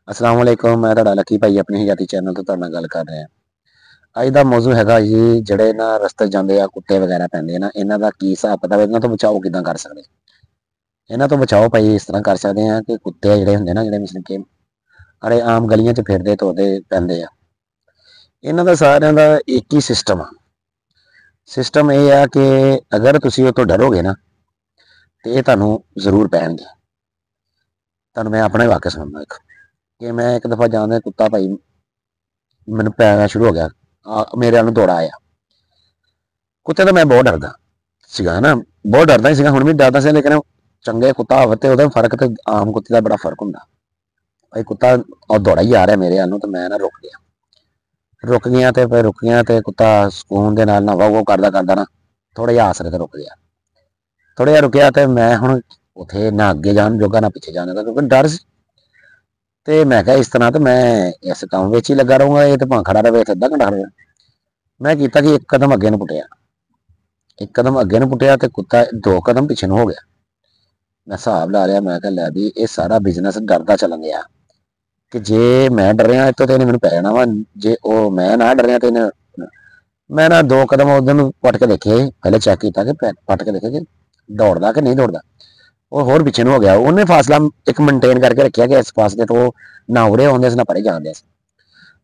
अस्सलाम वालेकुम। मैं ਤੁਹਾਡਾ ਲੱਕੀ ਭਾਈ ਆਪਣੀ ਹਯਾਤੀ ਚੈਨਲ ਤੋਂ ਤੁਹਾਡੇ ਨਾਲ ਗੱਲ ਕਰ ਰਿਹਾ। ਅੱਜ ਦਾ ਮੌਜੂ ਹੈਗਾ ਜੀ, ਜਿਹੜੇ ਨਾ ਰਸਤੇ ਜਾਂਦੇ ਆ ਕੁੱਤੇ ਵਗੈਰਾ ਪੈਂਦੇ ਨਾ, ਇਹਨਾਂ ਦਾ ਕੀ ਹਿਸਾਬ ਪਤਾ, ਇਹਨਾਂ ਤੋਂ ਬਚਾਓ ਕਿਦਾਂ ਕਰ ਸਕਦੇ। ਇਹਨਾਂ ਤੋਂ ਬਚਾਓ ਭਾਈ ਇਸ ਤਰ੍ਹਾਂ ਕਰ ਸਕਦੇ ਆ ਕਿ ਕੁੱਤੇ ਜਿਹੜੇ ਹੁੰਦੇ ਨਾ, ਜਿਹੜੇ ਮਤਲਬ ਕਿ ਅਰੇ ਆਮ ਗਲੀਆਂ 'ਚ ਫਿਰਦੇ ਤੁਰਦੇ ਪੈਂਦੇ ਆ, ਇਹਨਾਂ ਦਾ ਸਾਰਿਆਂ ਦਾ ਇੱਕ ਹੀ ਸਿਸਟਮ ਆ। ਸਿਸਟਮ ਇਹ ਆ ਕਿ ਅਗਰ ਤੁਸੀਂ ਉਹ ਤੋਂ ਡਰੋਗੇ ਨਾ ਤੇ ਇਹ ਤੁਹਾਨੂੰ ਜ਼ਰੂਰ ਪੈਣਗੇ। ਤੁਹਾਨੂੰ ਮੈਂ ਆਪਣਾ ਹੀ ਵਾਕਿਆ ਸੁਣਾਉਂਦਾ ਇੱਕ, ਕਿ ਮੈਂ ਇੱਕ ਦਫਾ ਜਾਂਦਾ ਕੁੱਤਾ ਭਾਈ ਮੈਨੂੰ ਪੈਣਾ ਸ਼ੁਰੂ ਹੋ ਗਿਆ, ਮੇਰੇ ਵੱਲ ਨੂੰ ਦੌੜਾ ਆਇਆ। ਕੁੱਤੇ ਤੋਂ ਮੈਂ ਬਹੁਤ ਡਰਦਾ ਸੀਗਾ ਨਾ, ਬਹੁਤ ਡਰਦਾ ਹੀ ਸੀਗਾ, ਹੁਣ ਵੀ ਡਰਦਾ ਸੀ, ਲੇਕਿਨ ਚੰਗੇ ਕੁੱਤਾ ਹੋਵੇ ਤੇ ਉਹਦਾ ਫਰਕ ਤੇ ਆਮ ਕੁੱਤੇ ਦਾ ਬੜਾ ਫਰਕ ਹੁੰਦਾ। ਭਾਈ ਕੁੱਤਾ ਦੌੜਾ ਹੀ ਆ ਰਿਹਾ ਮੇਰੇ ਵੱਲ ਨੂੰ, ਤੇ ਮੈਂ ਨਾ ਰੁਕ ਗਿਆ ਤੇ ਫਿਰ ਰੁਕ ਗਿਆ ਤੇ ਕੁੱਤਾ ਸਕੂਨ ਦੇ ਨਾਲ ਨਾ ਵਾਹ ਕਰਦਾ ਕਰਦਾ ਨਾ ਥੋੜਾ ਜਿਹਾ ਆਸਰੇ ਤੇ ਰੁਕ ਗਿਆ। ਥੋੜਾ ਜਿਹਾ ਰੁਕਿਆ ਤੇ ਮੈਂ ਹੁਣ ਉੱਥੇ ਨਾ ਅੱਗੇ ਜਾਣ ਜੋਗਾ ਨਾ ਪਿੱਛੇ ਜਾਣ ਜੋਗਾ, ਕਿਉਂਕਿ ਡਰ ਸੀ। ਤੇ ਮੈਂ ਕਿਹਾ ਇਸ ਤਰ੍ਹਾਂ ਤੇ ਮੈਂ ਇਸ ਕੰਮ ਵਿੱਚ ਹੀ ਲੱਗਾ ਰਹੂੰਗਾ, ਇਹ ਤੇ ਭਾਂ ਖੜਾ ਰਹੇ ਇੱਥੇ ਅੱਧਾ ਘੰਟਾ ਰਿਹਾ। ਮੈਂ ਕੀਤਾ ਕਿ ਇੱਕ ਕਦਮ ਅੱਗੇ ਨੂੰ ਪੁੱਟਿਆ ਤੇ ਕੁੱਤਾ 2 ਕਦਮ ਪਿੱਛੇ ਨੂੰ ਹੋ ਗਿਆ। ਮੈਂ ਹਿਸਾਬ ਲਾ ਲਿਆ, ਮੈਂ ਕਿਹਾ ਲੈ ਵੀ ਇਹ ਸਾਰਾ ਬਿਜ਼ਨਸ ਡਰਦਾ ਚੱਲਣ ਗਿਆ, ਕਿ ਜੇ ਮੈਂ ਡਰਿਆ ਇੱਥੋਂ ਤੇ ਇਹਨੇ ਮੈਨੂੰ ਪੈ ਜਾਣਾ ਵਾ, ਜੇ ਉਹ ਮੈਂ ਨਾ ਡਰਿਆ ਤੇ ਇਹਨੇ। ਮੈਂ ਨਾ 2 ਕਦਮ ਉਧਰ ਨੂੰ ਪੱਟ ਕੇ ਦੇਖੇ, ਪਹਿਲੇ ਚੈੱਕ ਕੀਤਾ ਕਿ ਪੱਟ ਕੇ ਦੇਖੇ ਕਿ ਦੌੜਦਾ ਕਿ ਨਹੀਂ ਦੌੜਦਾ। ਉਹ ਹੋਰ ਪਿੱਛੇ ਨੂੰ ਹੋ ਗਿਆ। ਉਹਨੇ ਫਾਸਲਾ ਇੱਕ ਮੇਨਟੇਨ ਕਰਕੇ ਰੱਖਿਆ ਕਿ ਇਸ ਫਾਸਲੇ ਤੋਂ ਨਾ ਉਰੇ ਆਉਂਦੇ ਸੀ ਨਾ ਪਰੇ ਜਾਂਦੇ ਸੀ।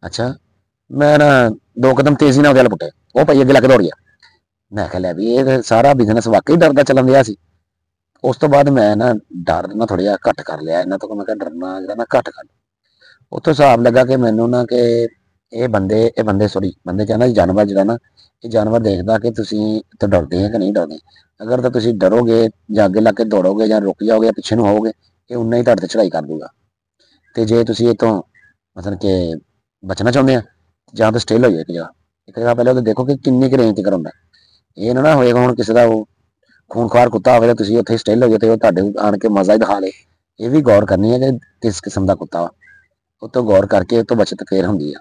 ਅੱਛਾ, ਮੈਂ ਨਾ 2 ਕਦਮ ਤੇਜ਼ੀ ਨਾਲ ਉਹਦੇ ਵੱਲ ਪੁੱਟੇ, ਉਹ ਭਾਈ ਅੱਗੇ ਲੱਗ ਦੌੜ ਗਿਆ। ਮੈਂ ਕਿਹਾ ਲੈ ਵੀ ਇਹ ਸਾਰਾ ਬਿਜ਼ਨਸ ਵਾਕਈ ਡਰਦਾ ਚੱਲਣ ਦਿਆ ਸੀ। ਉਸ ਤੋਂ ਬਾਅਦ ਮੈਂ ਨਾ ਡਰ ਨਾ ਥੋੜਾ ਜਿਹਾ ਘੱਟ ਕਰ ਲਿਆ ਇਹਨਾਂ ਤੋਂ, ਮੈਂ ਕਿਹਾ ਡਰਨਾ ਜਿਹੜਾ ਨਾ ਘੱਟ ਕਰ। ਉੱਥੋਂ ਹਿਸਾਬ ਲੱਗਾ ਕਿ ਮੈਨੂੰ ਨਾ ਕਿ ਇਹ ਬੰਦੇ ਕਹਿੰਦਾ ਜਾਨਵਰ ਜਿਹੜਾ ਨਾ, ਇਹ ਜਾਨਵਰ ਦੇਖਦਾ ਕਿ ਤੁਸੀਂ ਇੱਥੇ ਡਰਦੇ ਆ ਕਿ ਨਹੀਂ ਡਰਦੇ। ਅਗਰ ਤਾਂ ਤੁਸੀਂ ਡਰੋਗੇ ਜਾਂ ਅੱਗੇ ਲੱਗ ਕੇ ਦੌੜੋਗੇ ਜਾਂ ਰੁਕ ਜਾਓਗੇ ਜਾਂ ਪਿੱਛੇ ਨੂੰ ਹੋਵੋਗੇ, ਇਹ ਉਨਾ ਹੀ ਤੁਹਾਡੇ ਤੇ ਚੜਾਈ ਕਰ ਦੂਗਾ। ਤੇ ਜੇ ਤੁਸੀਂ ਇਹ ਤੋਂ ਮਤਲਬ ਕਿ ਬਚਣਾ ਚਾਹੁੰਦੇ ਆ, ਜਾਂ ਤਾਂ ਸਟਿਲ ਹੋ ਜਾਏ ਇੱਕ ਜਗ੍ਹਾ ਪਹਿਲਾਂ ਤਾਂ ਦੇਖੋ ਕਿ ਕਿੰਨੀ ਕੁ ਰੇਂਜ ਤੱਕ ਹੁੰਦਾ। ਇਹ ਨਾ ਹੋਏਗਾ ਹੁਣ ਕਿਸੇ ਦਾ ਉਹ ਖੂਨਖਾਰ ਕੁੱਤਾ ਹੋਵੇ ਤਾਂ ਤੁਸੀਂ ਉੱਥੇ ਸਟਿਲ ਹੋ ਜਾਏ ਤੇ ਉਹ ਤੁਹਾਡੇ ਆਣ ਕੇ ਮਜ਼ਾ ਹੀ ਦਿਖਾ ਲੇ। ਇਹ ਵੀ ਗੌਰ ਕਰਨੀ ਹੈ ਕਿ ਕਿਸ ਕਿਸਮ ਦਾ ਕੁੱਤਾ ਵਾ, ਉਹ ਤੋਂ ਗੌਰ ਕਰਕੇ ਉਹ ਤੋਂ ਬਚਤ ਫੇਰ ਹੁੰਦੀ ਆ।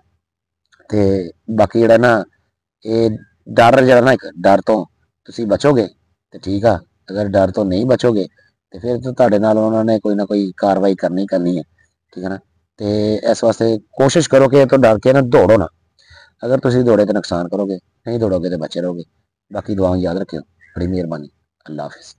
ਤੇ ਬਾਕੀ ਜਿਹੜਾ ਨਾ ਇਹ ਡਰ ਜਿਹੜਾ ਨਾ, ਇੱਕ ਡਰ ਤੋਂ ਤੁਸੀਂ ਬਚੋਗੇ ਤੇ ਠੀਕ ਆ, ਅਗਰ ਡਰ ਤੋਂ ਨਹੀਂ ਬਚੋਗੇ ਤੇ ਫਿਰ ਤਾਂ ਤੁਹਾਡੇ ਨਾਲ ਉਹਨਾਂ ਨੇ ਕੋਈ ਨਾ ਕੋਈ ਕਾਰਵਾਈ ਕਰਨੀ ਹੈ, ਠੀਕ ਹੈ ਨਾ। ਤੇ ਇਸ ਵਾਸਤੇ ਕੋਸ਼ਿਸ਼ ਕਰੋ ਕਿ ਇਹ ਤੋਂ ਡਰ ਕੇ ਨਾ ਦੌੜੋ ਨਾ। ਅਗਰ ਤੁਸੀਂ ਦੌੜੇ ਤਾਂ ਨੁਕਸਾਨ ਕਰੋਗੇ, ਨਹੀਂ ਦੌੜੋਗੇ ਤਾਂ ਬਚੇ ਰਹੋਗੇ। ਬਾਕੀ ਦੁਆਵਾਂ ਯਾਦ ਰੱਖਿਓ। ਬੜੀ ਮਿਹਰਬਾਨੀ। ਅੱਲਾ ਹਾਫਿਜ਼।